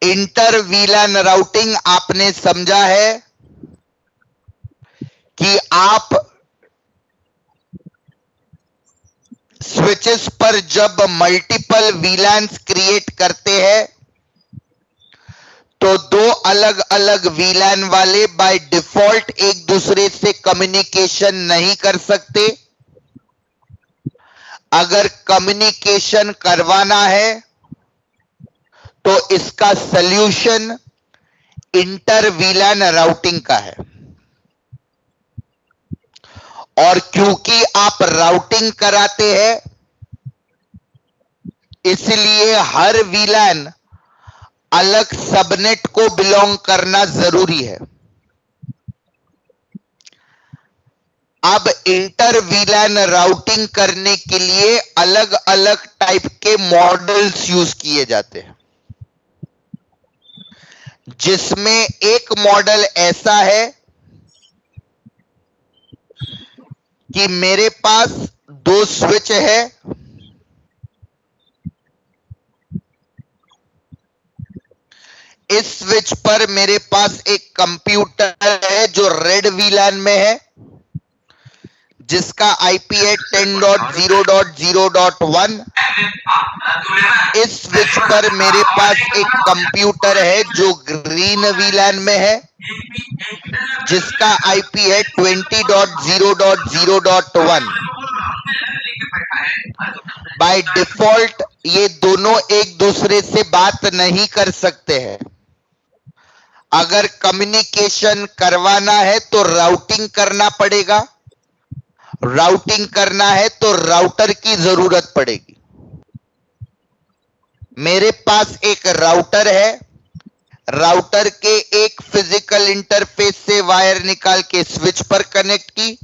Inter VLAN routing आपने समझा है कि आप स्विचेस पर जब मल्टीपल वीलैन्स क्रिएट करते हैं तो दो अलग अलग वीलैन वाले बाय डिफॉल्ट एक दूसरे से कम्युनिकेशन नहीं कर सकते। अगर कम्युनिकेशन करवाना है तो इसका सॉल्यूशन इंटर वीलैन राउटिंग का है। और क्योंकि आप राउटिंग कराते हैं इसलिए हर वीलैन अलग सबनेट को बिलोंग करना जरूरी है। अब इंटर वीलैन राउटिंग करने के लिए अलग अलग टाइप के मॉडल्स यूज किए जाते हैं, जिसमें एक मॉडल ऐसा है कि मेरे पास दो स्विच है, इस स्विच पर मेरे पास एक कंप्यूटर है जो रेड वीलैन में है, जिसका आईपी है 10.0.0.1। इस स्विच पर मेरे पास एक कंप्यूटर है जो ग्रीन वीलैन में है, जिसका आईपी है 20.0.0.1। बाय डिफॉल्ट ये दोनों एक दूसरे से बात नहीं कर सकते हैं। अगर कम्युनिकेशन करवाना है तो राउटिंग करना पड़ेगा, राउटिंग करना है तो राउटर की जरूरत पड़ेगी। मेरे पास एक राउटर है, राउटर के एक फिजिकल इंटरफेस से वायर निकाल के स्विच पर कनेक्ट की,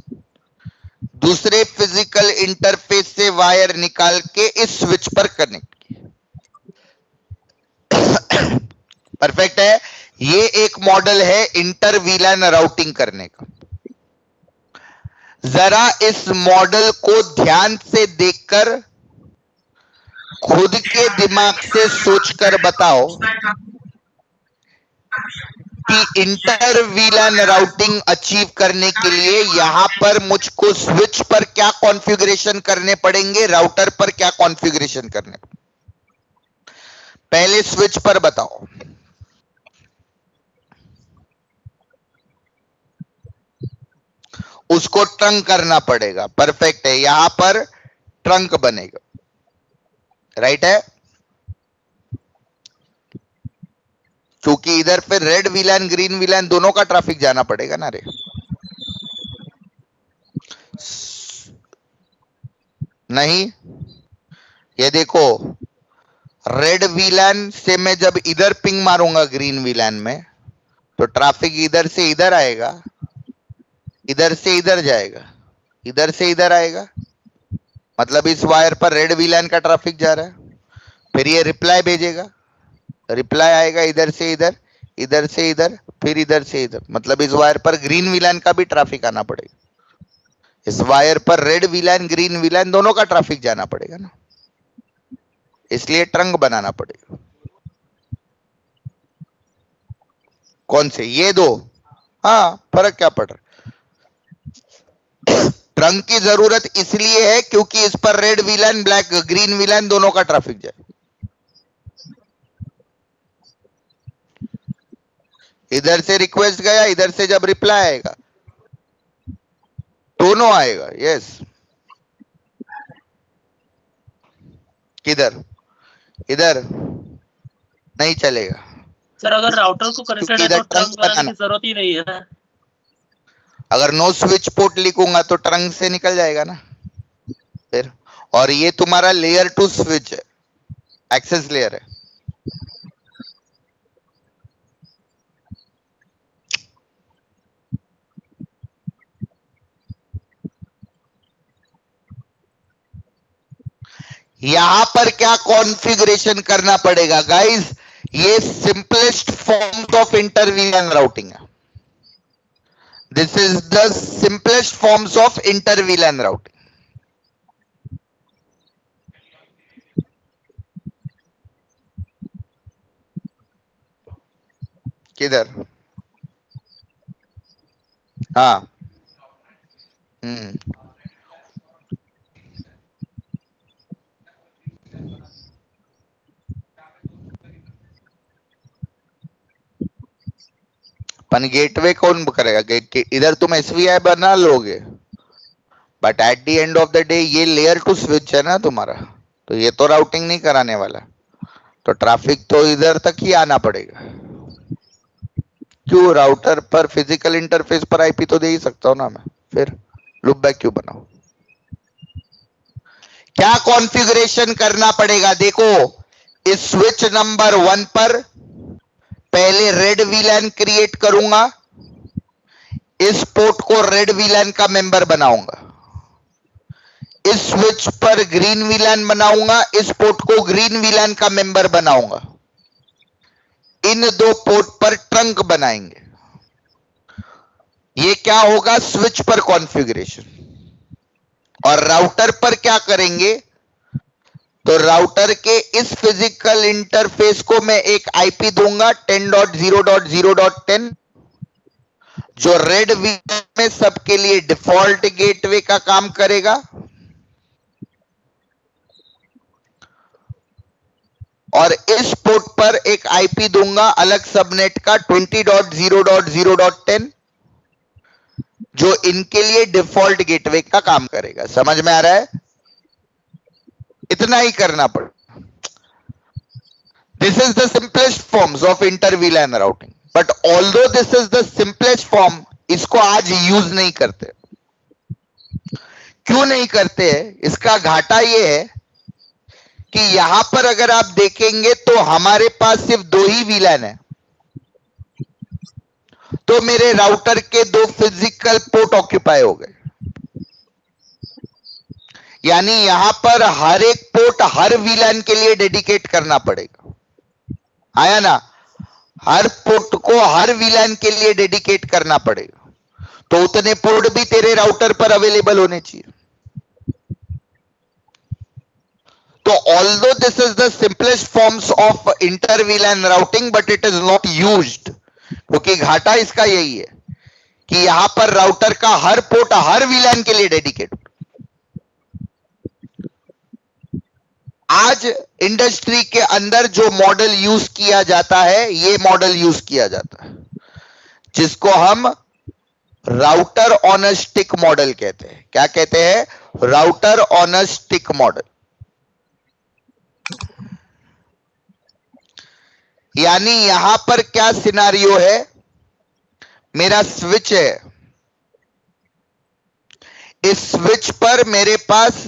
दूसरे फिजिकल इंटरफेस से वायर निकाल के इस स्विच पर कनेक्ट की। परफेक्ट है। ये एक मॉडल है इंटर वीलैन राउटिंग करने का। जरा इस मॉडल को ध्यान से देखकर खुद के दिमाग से सोचकर बताओ कि इंटर वीलैन राउटिंग अचीव करने के लिए यहां पर मुझको स्विच पर क्या कॉन्फ़िगरेशन करने पड़ेंगे, राउटर पर क्या कॉन्फ़िगरेशन करने। पहले स्विच पर बताओ। उसको ट्रंक करना पड़ेगा। परफेक्ट है, यहां पर ट्रंक बनेगा। राइट है, क्योंकि इधर पे रेड वीलैन ग्रीन वीलैन दोनों का ट्रैफिक जाना पड़ेगा ना रे। नहीं, ये देखो, रेड वीलैन से मैं जब इधर पिंग मारूंगा ग्रीन वीलैन में तो ट्रैफिक इधर से इधर आएगा, इधर से इधर जाएगा, इधर से इधर आएगा। मतलब इस वायर पर रेड वीलैन का ट्रैफिक जा रहा है, फिर ये रिप्लाई भेजेगा, रिप्लाई आएगा इधर से इधर, इधर से इधर, फिर इधर से इधर। मतलब इस वायर पर ग्रीन वीलैन का भी ट्रैफिक आना पड़ेगा। इस वायर पर रेड वीलैन ग्रीन वीलैन दोनों का ट्रैफिक जाना पड़ेगा ना, इसलिए ट्रंक बनाना पड़ेगा। कौन से? ये दो। हाँ, फर्क क्या पड़ रहा है? ट्रंक की जरूरत इसलिए है क्योंकि इस पर रेड वीलैन ब्लैक ग्रीन वीलैन दोनों का ट्रैफिक जाए। इधर से रिक्वेस्ट गया, इधर से जब रिप्लाई आएगा दोनों आएगा। यस, किधर? इधर नहीं चलेगा सर अगर राउटर को कनेक्टेड क्योंकि है इधर तो ट्रंक ट्रंक बनाने बनाना। की जरूरत ही नहीं है। अगर नो स्विच पोर्ट लिखूंगा तो ट्रंक से निकल जाएगा ना फिर। और ये तुम्हारा लेयर 2 स्विच है, एक्सेस लेयर है। यहां पर क्या कॉन्फ़िगरेशन करना पड़ेगा गाइस? ये simplest form of inter VLAN routing है। This is the simplest forms of inter VLAN routing. किधर? हाँ। हम्म। पन गेटवे कौन करेगा? इधर तुम एसवीआई बना लोगे, but at the end of the day ये लेयर टू स्विच है ना तुम्हारा, तो ये तो राउटिंग नहीं कराने वाला, तो ट्रैफिक तो इधर तक ही आना पड़ेगा। क्यों? राउटर पर फिजिकल इंटरफेस पर आईपी तो दे ही सकता हूं ना मैं, फिर लूप बैक क्यों बनाऊं? क्या कॉन्फ़िगरेशन करना पड़ेगा? देखो, इस स्विच नंबर 1 पर पहले रेड वीलैन क्रिएट करूंगा, इस पोर्ट को रेड वीलैन का मेंबर बनाऊंगा, इस स्विच पर ग्रीन वीलैन बनाऊंगा, इस पोर्ट को ग्रीन वीलैन का मेंबर बनाऊंगा, इन दो पोर्ट पर ट्रंक बनाएंगे। ये क्या होगा? स्विच पर कॉन्फ़िगरेशन। और राउटर पर क्या करेंगे? तो राउटर के इस फिजिकल इंटरफेस को मैं एक आईपी दूंगा 10.0.0.10, जो रेड वीलैन में सबके लिए डिफॉल्ट गेटवे का काम करेगा, और इस पोर्ट पर एक आईपी दूंगा अलग सबनेट का 20.0.0.10, जो इनके लिए डिफॉल्ट गेटवे का काम करेगा। समझ में आ रहा है? इतना ही करना पड़ेगा। This is the simplest forms of inter-VLAN routing. But although this is the simplest form, इसको आज यूज नहीं करते। क्यों नहीं करते? इसका घाटा ये है कि यहां पर अगर आप देखेंगे तो हमारे पास सिर्फ 2 ही VLAN है, तो मेरे राउटर के 2 फिजिकल पोर्ट ऑक्यूपाई हो गए। यानी यहां पर हर एक पोर्ट हर VLAN के लिए डेडिकेट करना पड़ेगा। आया ना? हर पोर्ट को हर VLAN के लिए डेडिकेट करना पड़ेगा, तो उतने पोर्ट भी तेरे राउटर पर अवेलेबल होने चाहिए। तो although this is the simplest forms of inter-VLAN routing, but it is not used, क्योंकि घाटा इसका यही है कि यहां पर राउटर का हर पोर्ट हर VLAN के लिए डेडिकेट। आज इंडस्ट्री के अंदर जो मॉडल यूज किया जाता है, ये मॉडल यूज किया जाता है, जिसको हम router on a stick model कहते हैं। क्या कहते हैं? Router on a stick model. यानी यहां पर क्या सिनारियो है? मेरा स्विच है, इस स्विच पर मेरे पास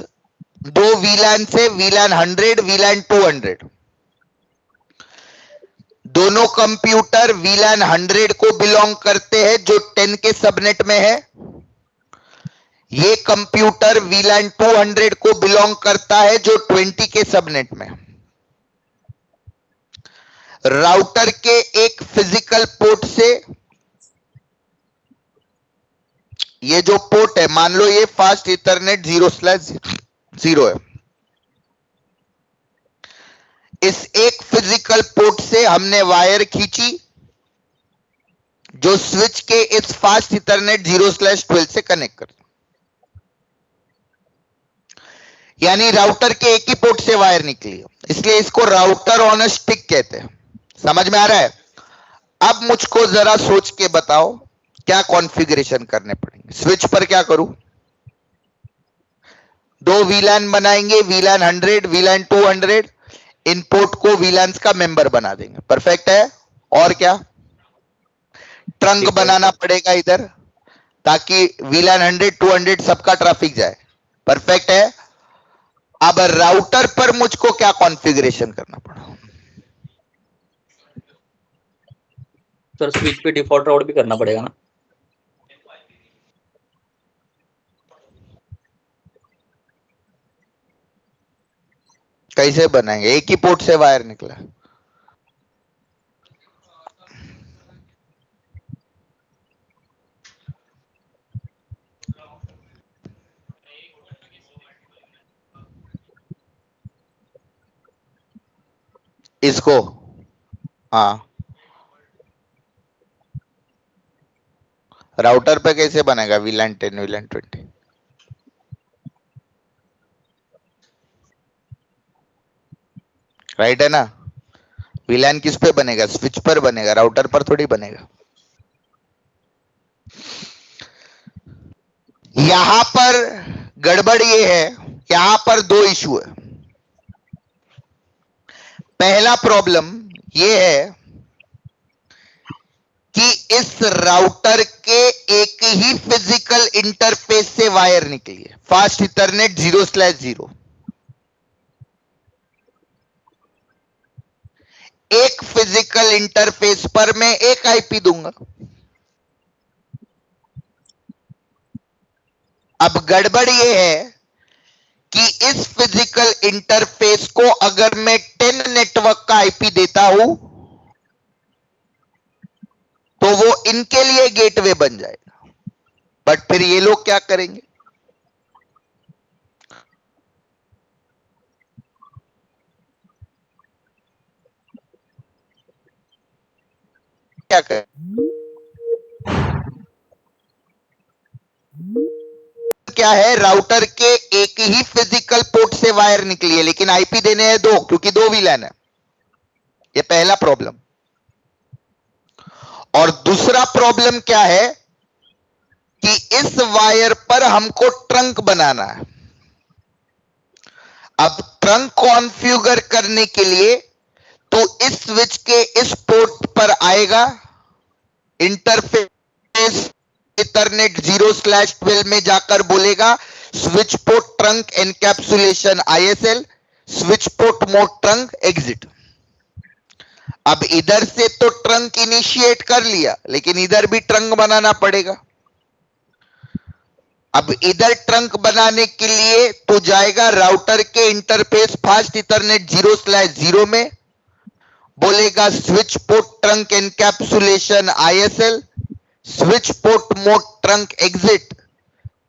2 VLAN से VLAN 100, VLAN 200, दोनों कंप्यूटर VLAN 100 को बिलोंग करते हैं, जो 10 के सबनेट में है। ये कंप्यूटर VLAN 200 को बिलोंग करता है, जो 20 के सबनेट में। राउटर के एक फिजिकल पोर्ट से, ये जो पोर्ट है, मान लो ये फास्ट इथरनेट 0/0 है, इस एक फिजिकल पोर्ट से हमने वायर खींची, जो स्विच के इस फास्ट इथरनेट 0/12 से कनेक्ट कर, यानी राउटर के एक ही पोर्ट से वायर निकली, इसलिए इसको राउटर ऑन अ स्टिक कहते हैं। समझ में आ रहा है? अब मुझको जरा सोच के बताओ क्या कॉन्फ़िगरेशन करने पड़ेंगे। स्विच पर क्या करूं? 2 VLAN बनाएंगे, VLAN 100, VLAN 200, इन पोर्ट को VLANs का मेंबर बना देंगे। परफेक्ट है? और क्या? ट्रंक बनाना पड़ेगा इधर, ताकि VLAN 100, 200 सबका ट्रैफिक जाए। परफेक्ट है? अब राउटर पर मुझको क्या कॉन्फ़िगरेशन करना पड़ा? सर स्विच पे डिफॉल्ट राउट भी करना पड़ेगा ना? कैसे बनाएंगे? एक ही पोर्ट से वायर निकला। इसको, हाँ, राउटर पे कैसे बनेगा VLAN 10 VLAN 20? राइट है ना? VLAN किस पे बनेगा? स्विच पर बनेगा, राउटर पर थोड़ी बनेगा। यहां पर गड़बड़ ये है, यहां पर दो इशू है। पहला प्रॉब्लम ये है कि इस राउटर के एक ही फिजिकल इंटरफेस से वायर निकली है, फास्ट इथरनेट 0/0। एक फिजिकल इंटरफेस पर मैं एक आईपी दूंगा। अब गड़बड़ यह है कि इस फिजिकल इंटरफेस को अगर मैं 10 नेटवर्क का आईपी देता हूं तो वो इनके लिए गेटवे बन जाएगा। बट फिर ये लोग क्या करेंगे? क्या करें? क्या है, राउटर के एक ही फिजिकल पोर्ट से वायर निकली है लेकिन आईपी देने हैं दो, क्योंकि दो VLAN है। ये पहला प्रॉब्लम। और दूसरा प्रॉब्लम क्या है कि इस वायर पर हमको ट्रंक बनाना है। अब ट्रंक कॉन्फ़िगर करने के लिए तो इस स्विच के इस पोर्ट पर आएगा, इंटरफेस इथरनेट 0/12 में जाकर बोलेगा switch port trunk encapsulation ISL, switch port mode trunk exit. अब इधर से तो ट्रंक इनिशिएट कर लिया, लेकिन इधर भी ट्रंक बनाना पड़ेगा। अब इधर ट्रंक बनाने के लिए तो जाएगा राउटर के इंटरफेस फास्ट इथरनेट 0/0 में, बोलेगा switch port trunk encapsulation ISL, switch port mode trunk exit.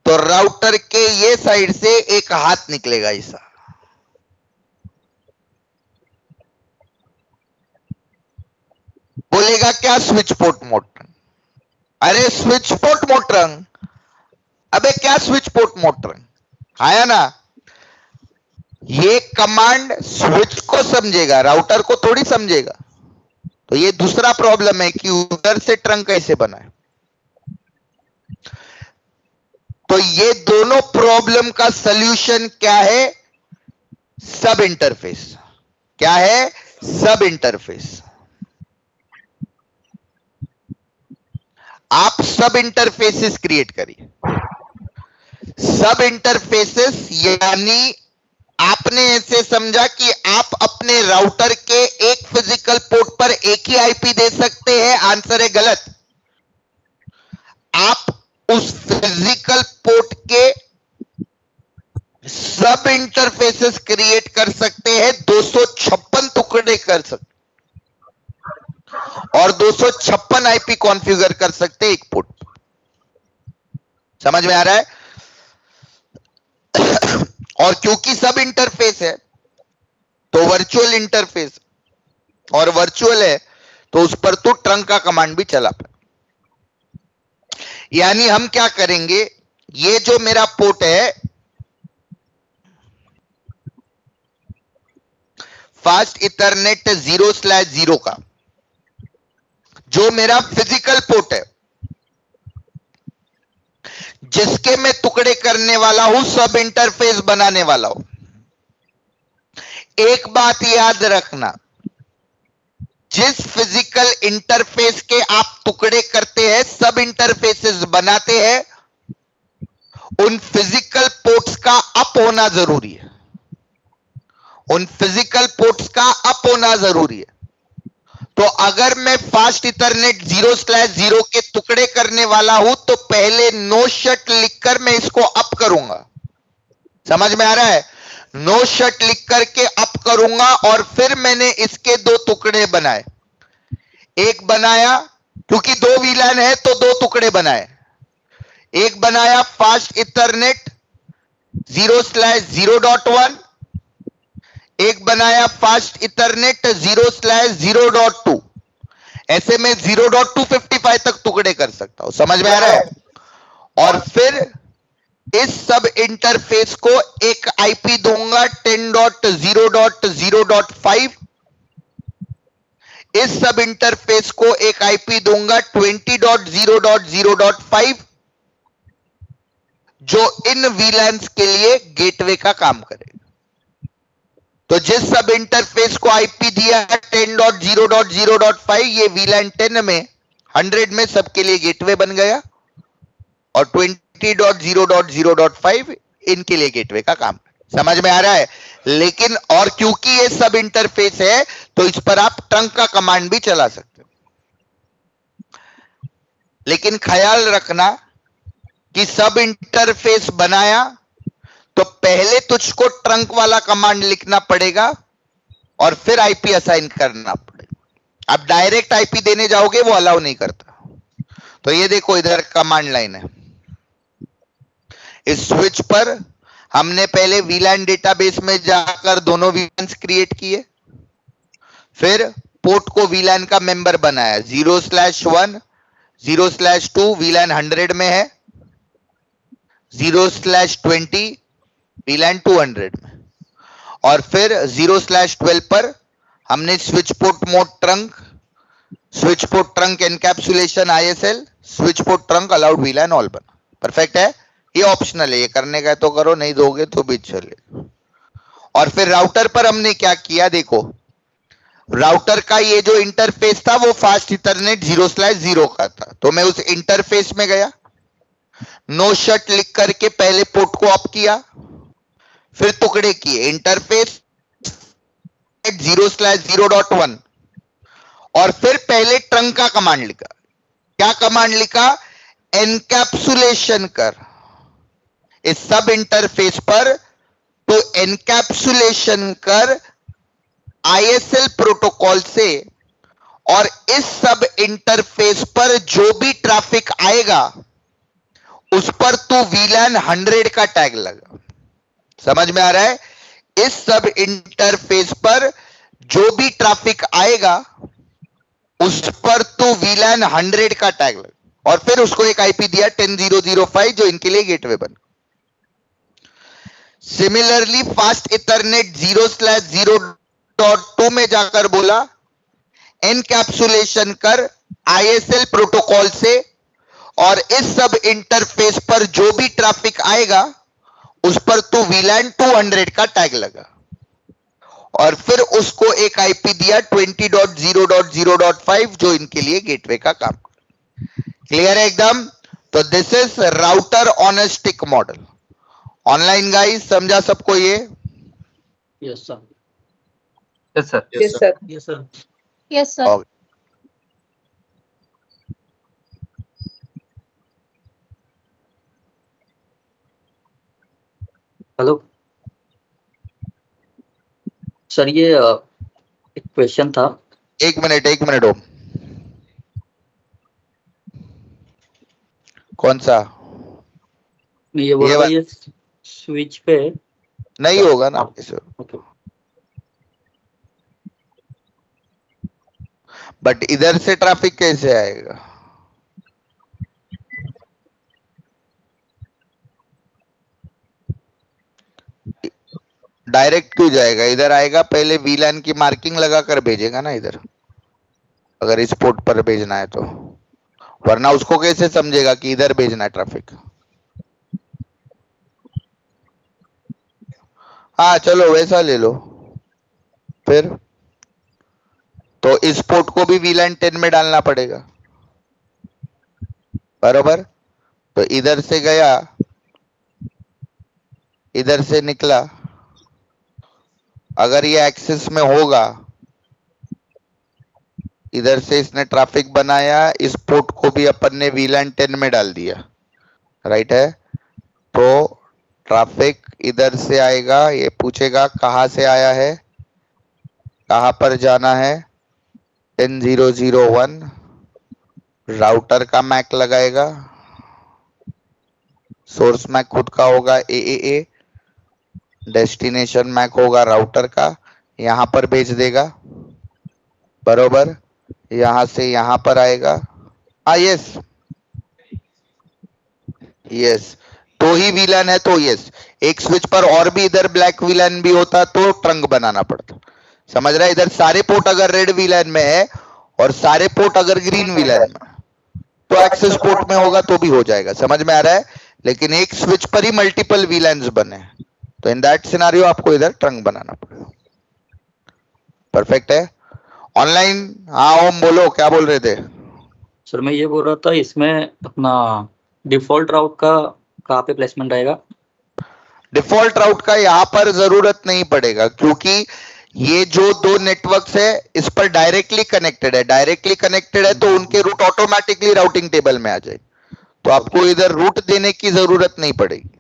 तो राउटर के ये साइड से एक हाथ निकलेगा ऐसा, बोलेगा क्या? Switch port mode trunk. अरे स्विच पोर्ट मोड ट्रंक, अबे क्या स्विच पोर्ट मोड ट्रंक आया ना? ये कमांड स्विच को समझेगा, राउटर को थोड़ी समझेगा। तो ये दूसरा प्रॉब्लम है कि उधर से ट्रंक कैसे बना है। तो ये दोनों प्रॉब्लम का सॉल्यूशन क्या है? सब इंटरफेस। क्या है? सब इंटरफेस। आप सब इंटरफेसेस क्रिएट करिए। सब इंटरफेसेस यानी आपने ऐसे समझा कि आप अपने राउटर के एक फिजिकल पोर्ट पर एक ही आईपी दे सकते हैं। आंसर है गलत। आप उस फिजिकल पोर्ट के सब इंटरफेसेस क्रिएट कर सकते हैं, 256 टुकड़े कर सकते और 256 आईपी कॉन्फ़िगर कर सकते हैं एक पोर्ट। समझ में आ रहा है? और क्योंकि सब इंटरफेस है तो वर्चुअल इंटरफेस, और वर्चुअल है तो उस पर तो ट्रंक का कमांड भी चला पाए। यानी हम क्या करेंगे, ये जो मेरा पोर्ट है फास्ट इथरनेट 0/0 का, जो मेरा फिजिकल पोर्ट है जिसके मैं टुकड़े करने वाला हूं, सब इंटरफेस बनाने वाला हूं। एक बात याद रखना, जिस फिजिकल इंटरफेस के आप टुकड़े करते हैं, सब इंटरफेसेस बनाते हैं, उन फिजिकल पोर्ट्स का अप होना जरूरी है। उन फिजिकल पोर्ट्स का अप होना जरूरी है। तो अगर मैं फास्ट इथरनेट 0/0 के टुकड़े करने वाला हूं तो पहले नो शट लिखकर मैं इसको अप करूंगा। समझ में आ रहा है? नो शट लिख करके अप करूंगा और फिर मैंने इसके दो टुकड़े बनाए। एक बनाया, क्योंकि दो VLAN है तो दो टुकड़े बनाए। एक बनाया फास्ट इथरनेट 0/0.1, एक बनाया फास्ट इथरनेट 0/0.2। ऐसे में 0.255 तक टुकड़े कर सकता हूं। समझ में आ रहा है? और फिर इस सब इंटरफेस को एक आईपी दूंगा 10.0.0.5, इस सब इंटरफेस को एक आईपी दूंगा 20.0.0.5, जो इन वीलैंस के लिए गेटवे का काम करेगा। तो जिस सब इंटरफेस को आईपी दिया है 10.0.0.5, ये वीलैन 10 में 100 में सबके लिए गेटवे बन गया, और 20.0.0.5 इनके लिए गेटवे का काम। समझ में आ रहा है? लेकिन और क्योंकि ये सब इंटरफेस है तो इस पर आप ट्रंक का कमांड भी चला सकते हो। लेकिन ख्याल रखना कि सब इंटरफेस बनाया तो पहले तुझको ट्रंक वाला कमांड लिखना पड़ेगा और फिर आईपी असाइन करना पड़ेगा। अब डायरेक्ट आईपी देने जाओगे वो अलाउ नहीं करता। तो ये देखो इधर कमांड लाइन है। इस स्विच पर हमने पहले वीलैन डेटाबेस में जाकर दोनों वीलैन्स क्रिएट किए, फिर पोर्ट को वीलैन का मेंबर बनाया। 0/1 0/2 वीलैन 100 में है, 0/20 वीलैन 200 में, और फिर 0/12 पर हमने switch port mode trunk, switch port trunk encapsulation ISL, switch port trunk allowed वीलैन all बना। परफेक्ट है? ये ऑप्शनल है, ये करने का तो करो, नहीं दोगे तो भी चलेगा। और फिर राउटर पर हमने क्या किया देखो, राउटर का ये जो इंटरफेस था वो फास्ट इथरनेट 0/0 का था। तो मैं उस इंटरफेस में गया, नो शट लिख करके पहले पोर्ट को ऑफ किया, फिर टुकड़े किए इंटरफेस 0/0.1, और फिर पहले ट्रंक का कमांड लिखा। क्या कमांड लिखा? एनकैप्सुलेशन कर इस सब इंटरफेस पर, तो एनकैप्सुलेशन कर ISL प्रोटोकॉल से, और इस सब इंटरफेस पर जो भी ट्रैफिक आएगा उस पर तू वीलैन 100 का टैग लगा। समझ में आ रहा है? इस सब इंटरफेस पर जो भी ट्रैफिक आएगा उस पर तू वीलैन 100 का टैग लगा, और फिर उसको एक आईपी दिया 10.0.0.5 जो इनके लिए गेटवे बन। सिमिलरली फास्ट इथरनेट 0/0.2 में जाकर बोला एनकैप्सुलेशन कर ISL प्रोटोकॉल से, और इस सब इंटरफेस पर जो भी ट्रैफिक आएगा उस पर तू वीलैन 200 का टैग लगा, और फिर उसको एक आईपी दिया 20.0.0.5 जो इनके लिए गेटवे का काम। क्लियर है एकदम? तो this is router on a stick model. Online guys समझा सबको ये? Yes sir. Yes sir. Yes sir. Yes sir. Yes sir. Okay. Hello sir, ये एक क्वेश्चन था। एक मिनट ओम। कौन सा? ये बोल ये रहा वाला? ये स्विच पे नहीं होगा ना इसे। ओके। बट इधर से ट्रैफिक कैसे आएगा? डायरेक्ट क्यों जाएगा? इधर आएगा, पहले वीलैन की मार्किंग लगा कर भेजेगा ना इधर, अगर इस पोर्ट पर भेजना है तो, वरना उसको कैसे समझेगा कि इधर भेजना है ट्रैफिक? हाँ चलो वैसा ले लो। फिर तो इस पोर्ट को भी वीलैन 10 में डालना पड़ेगा, बरोबर? तो इधर से गया, इधर से निकला, अगर ये एक्सेस में होगा, इधर से इसने ट्रैफिक बनाया, इस पोर्ट को भी अपन ने वीलैन 10 में डाल दिया, राइट है? तो ट्रैफिक इधर से आएगा, ये पूछेगा कहां से आया है, कहां पर जाना है, 10.0.0.1 राउटर का मैक लगाएगा, सोर्स मैक खुद का होगा AAA, डेस्टिनेशन मैक होगा राउटर का, यहां पर भेज देगा, बरोबर? यहां से यहां पर आएगा। यस यस, तो ही वीलन है तो यस। एक स्विच पर और भी इधर ब्लैक वीलन भी होता तो ट्रंक बनाना पड़ता। समझ रहा है? इधर सारे पोर्ट अगर रेड वीलन में है और सारे पोर्ट अगर ग्रीन वीलन में, तो एक्सेस पोर्ट में होगा तो भी हो जाएगा। समझ में आ रहा है? लेकिन एक स्विच पर ही मल्टीपल वीलैंस बने, तो इन दैट सिनारियो आपको इधर ट्रंक बनाना पड़ेगा। परफेक्ट है? ऑनलाइन? हाँ ओम बोलो, क्या बोल रहे थे? सर मैं ये बोल रहा था, इसमें अपना डिफॉल्ट राउट का कहाँ पे प्लेसमेंट आएगा? डिफॉल्ट राउट का यहां पर जरूरत नहीं पड़ेगा, क्योंकि ये जो दो नेटवर्क्स है इस पर डायरेक्टली कनेक्टेड है। डायरेक्टली कनेक्टेड है तो उनके रूट ऑटोमेटिकली राउटिंग टेबल में आ जाए, तो आपको इधर रूट देने की जरूरत नहीं पड़ेगी।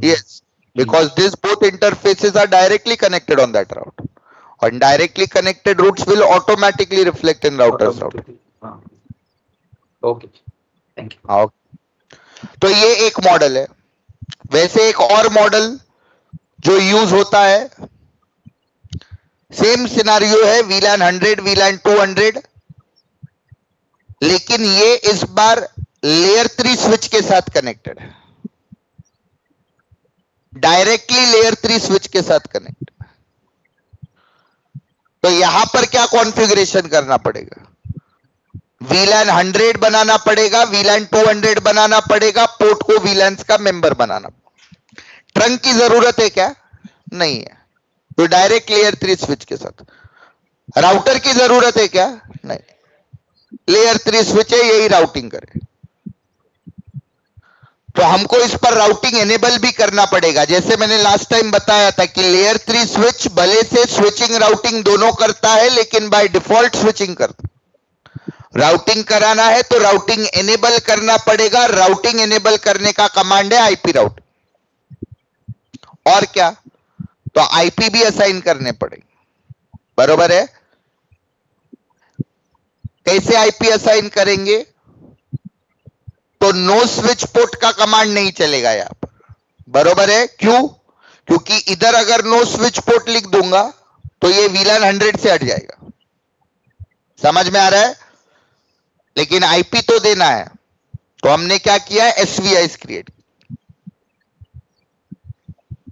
Yes, because these both interfaces are directly connected on that route, and directly connected routes will automatically reflect in router's route. Okay, thank you. हाँ, तो ये एक मॉडल है। वैसे एक और मॉडल जो यूज होता है, सेम सिनारियो है, VLAN 100 VLAN 200, लेकिन ये इस बार लेयर 3 स्विच के साथ कनेक्टेड है, डायरेक्टली लेयर 3 स्विच के साथ कनेक्टेड। तो यहां पर क्या कॉन्फ़िगरेशन करना पड़ेगा? VLAN 100 बनाना पड़ेगा, VLAN 200 बनाना पड़ेगा, पोर्ट को VLANs का मेंबर बनाना। ट्रंक की जरूरत है क्या? नहीं है, तो डायरेक्ट लेयर 3 स्विच के साथ। राउटर की जरूरत है क्या? नहीं, लेयर 3 स्विच है, यही राउटिंग करे। तो हमको इस पर राउटिंग एनेबल भी करना पड़ेगा। जैसे मैंने लास्ट टाइम बताया था कि लेयर 3 स्विच भले से स्विचिंग राउटिंग दोनों करता है, लेकिन बाय डिफॉल्ट स्विचिंग करता। राउटिंग कराना है तो राउटिंग एनेबल करना पड़ेगा। राउटिंग एनेबल करने का कमांड है आईपी राउट। और क्या? तो आईपी भी असाइन करने पड़ेंगे। बरोबर है? कैसे आईपी असाइन करेंगे? तो नो स्विच पोर्ट का कमांड नहीं चलेगा यहां पर। बरोबर है? क्यों? क्योंकि इधर अगर नो स्विच पोर्ट लिख दूंगा तो ये VLAN 100 से हट जाएगा। समझ में आ रहा है? लेकिन आईपी तो देना है, तो हमने क्या किया? एसवीआई क्रिएट।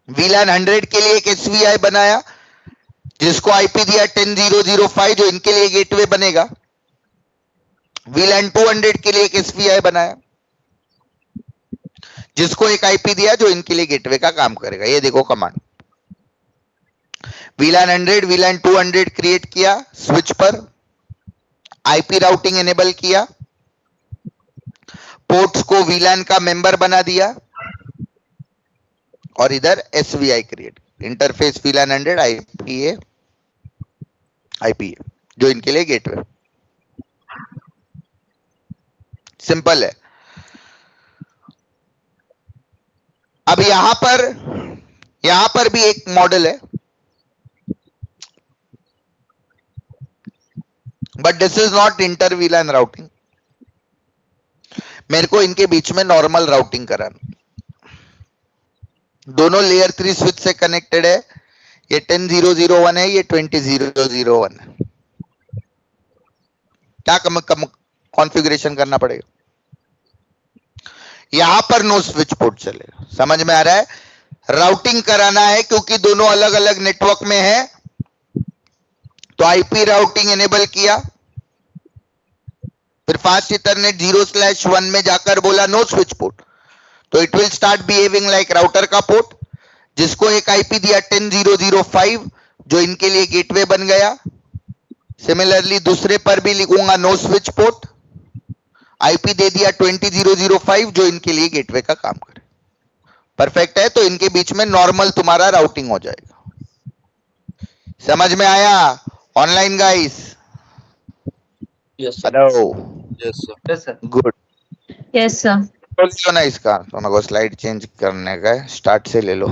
VLAN 100 के लिए एक एसवीआई बनाया, जिसको आईपी दिया 10005, जो इनके लिए गेटवे बनेगा। VLAN 200 के लिए एक एसवीआई बनाया, जिसको एक आईपी दिया जो इनके लिए गेटवे का काम करेगा। ये देखो कमांड, VLAN 100 VLAN 200 क्रिएट किया, स्विच पर आईपी राउटिंग एनेबल किया, पोर्ट्स को VLAN का मेंबर बना दिया, और इधर एसवीआई क्रिएट, इंटरफेस VLAN 100 आईपी जो इनके लिए गेटवे। सिंपल है। अब यहां पर भी एक मॉडल है, but this is not inter VLAN routing. मेरे को इनके बीच में नॉर्मल राउटिंग कराना। दोनों लेयर 3 स्विच से कनेक्टेड है। ये 10001 है, ये 20001 है। क्या कॉन्फ़िगरेशन करना पड़ेगा? यहां पर नो स्विच पोर्ट चलेगा। समझ में आ रहा है? राउटिंग कराना है क्योंकि दोनों अलग अलग नेटवर्क में है, तो आईपी राउटिंग एनेबल किया, फिर फास्ट इथरनेट 0/1 में जाकर बोला नो स्विच पोर्ट, तो it will start behaving like router का पोर्ट, जिसको एक आईपी दिया 10005, जो इनके लिए गेटवे बन गया। सिमिलरली दूसरे पर भी लिखूंगा नो स्विच पोर्ट, आईपी दे दिया 20005, जो इनके लिए गेटवे का काम करे। परफेक्ट है? तो इनके बीच में नॉर्मल तुम्हारा राउटिंग हो जाएगा। समझ में आया online guys? Yes sir. Hello, yes sir. Good. Yes sir. क्यों ना इसका तुम को स्लाइड चेंज करने का है, स्टार्ट से ले लो।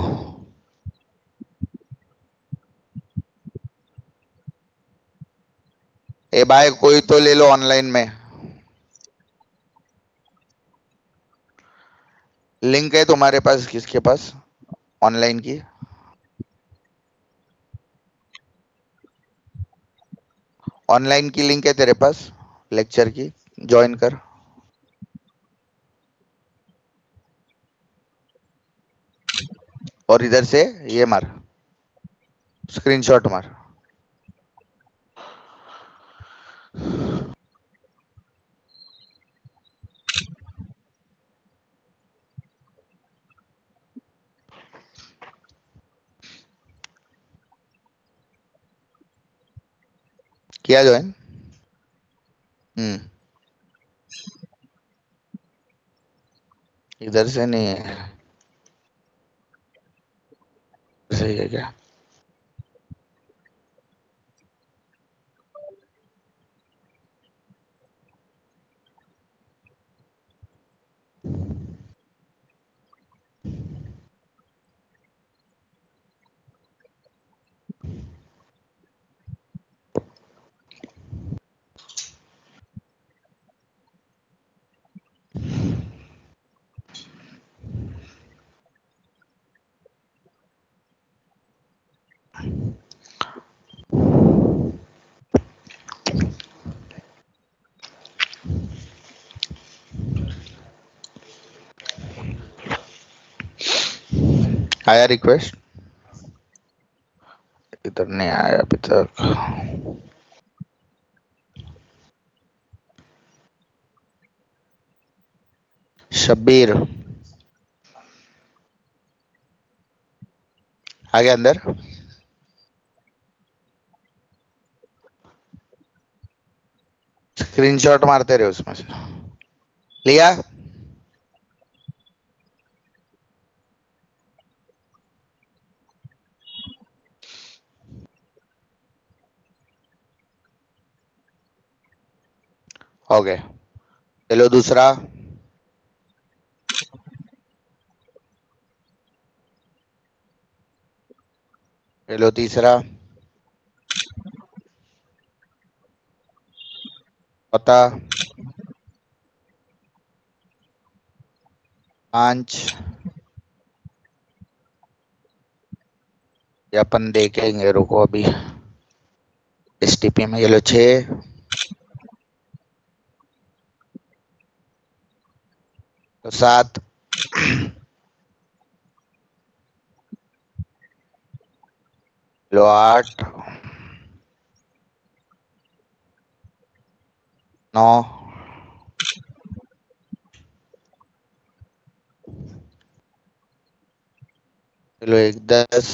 ए भाई कोई तो ले लो ऑनलाइन में, लिंक है तुम्हारे पास? किसके पास ऑनलाइन की? ऑनलाइन की लिंक है तेरे पास लेक्चर की, ज्वाइन कर। और इधर से ये मार, स्क्रीनशॉट मार। किया ज्वाइन? इधर से नहीं है, सही है क्या? आया रिक्वेस्ट? इधर नहीं आया अभी तक। शब्बीर आ गया अंदर? स्क्रीनशॉट मारते रहे उसमें से। लिया? ओके, चलो दूसरा। चलो तीसरा। पता 5, ये अपन देखेंगे, रुको अभी। एसटीपी में ये लो 6, तो 7, लो 8, 9, चलो 1 10,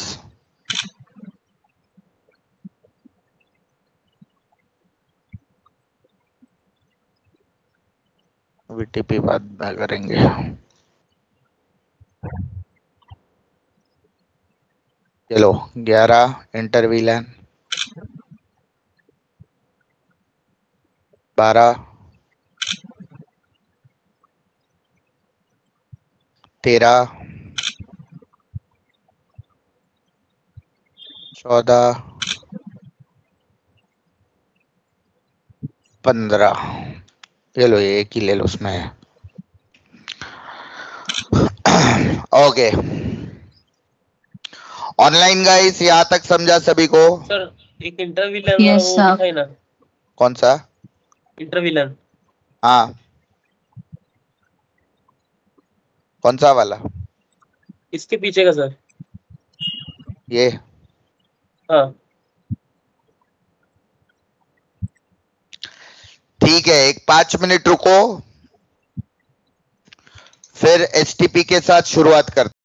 वीटीपी बाद में करेंगे। चलो 11 इंटरवीलन, 12, 13, 14, 15। चलो ये एक ही ले लो उसमें। ओके ऑनलाइन गाइस, यहाँ तक समझा सभी को? सर एक इंटरव्यूलन Yes, वो sir. दिखाई ना, कौन सा? इंटरव्यूलन। हाँ, कौन सा वाला? इसके पीछे का सर। ये हाँ ठीक है, एक 5 मिनट रुको, फिर एचटीपी के साथ शुरुआत करते